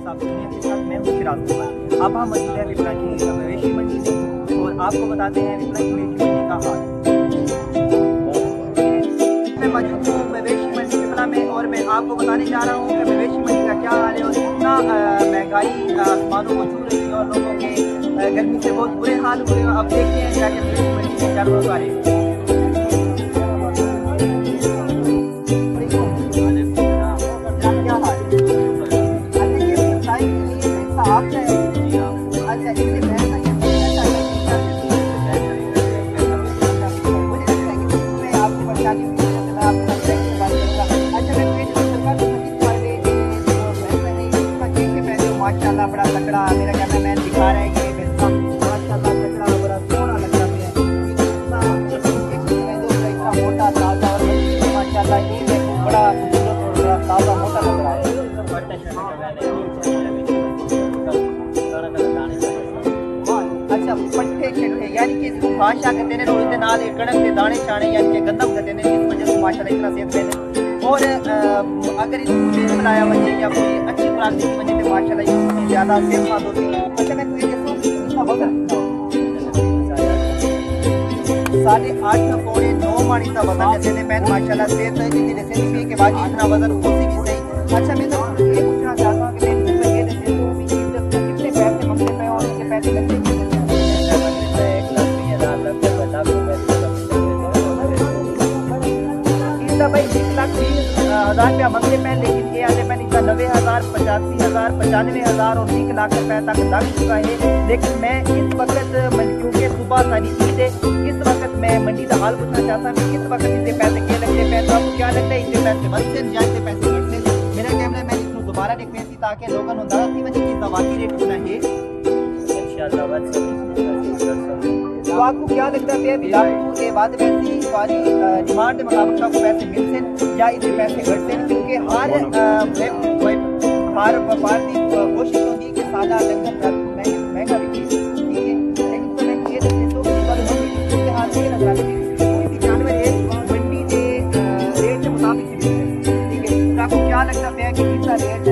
साहब के साथ मैं हूं फिराज कुमार। अब हम मौजूद है विपणा की मवेशी मंडी में और आपको बताते हैं विपणा की मवेशी मंडी का हाल। मैं मौजूद हूँ मवेशी मंडी विपणा में और मैं आपको बताने जा रहा हूँ कि मवेशी मंडी का क्या हाल है और कितना महंगाई आसमानों को छू रही है और लोगों के गर्मी से बहुत बुरे हाल हुए। अब देखते हैं जाके मवेशी मंडी में क्या लोग आ रहे हैं। माशाल्लाह बड़ा तगड़ा मेरा कैमरामैन दिखा रहा है कि माशाल्लाह तगड़ा बड़ा सोना लग रहा है। इतना मोटा ताजा माशाल्लाह ये बड़ा खूबसूरत और बड़ा ताजा मोटा लग रहा है। अच्छा पट्टे छट्टे यानी कि इसको भाषा कहते हैं रोज के नाल कणक के दाने छाने यानी कि गंदम कहते हैं जिस वजह से माशाल्लाह इतना सेहतमंद है। और अगर इसको तेल मिलाया वजह या कोई अच्छी खुराक दी वजह से माशाल्लाह ये ज़्यादा सेहतमंद होती है। अच्छा मैं तुझे देखूँ इसका वजन 8.5 पौने 9 मानी का वजन जैसे मैंने माशाल्लाह सेहत है जितनी रेसिपी के बाद इतना वजन होती भी सही। अच्छा मैं तो ये पूछना चाहता हूँ कि कितने पैसे मंगते पे और उनके पैसे लगते हैं? भाई 1,20,000 रुपया मंगते पे लेकिन ये आते पैन इसका 90,000 85,000 95,000 और 1 लाख रुपए तक लग चुका है। लेकिन मैं इस वक्त क्योंकि सुबह सारी ईद है इस वक्त मैं मंडी का हाल पूछना चाहता हूँ किस वक्त इतने पैसे क्या लगते हैं? आपको क्या लगता है इतने पैसे बनते हैं या इतने पैसे घटते हैं? मेरा कैमरा मैं इसको दोबारा देखने थी ताकि लोगों को अंदाजा थी वजह की वाकई रेट होना है। तो आपको क्या लगता है के बाद पैसे वाली डिमांड के मुताबिक आपको पैसे मिलते हैं या इतने पैसे घटते हैं? क्योंकि हर व्यापार की कोशिश होती है कि सादा डंगर महंगा बिके, ठीक है। लेकिन तो मैं ये मंडी के हाल से लग रहा है कोई भी जानवर है मंडी के रेट के मुताबिक, ठीक है। तो आपको क्या लगता है कि इसका रेट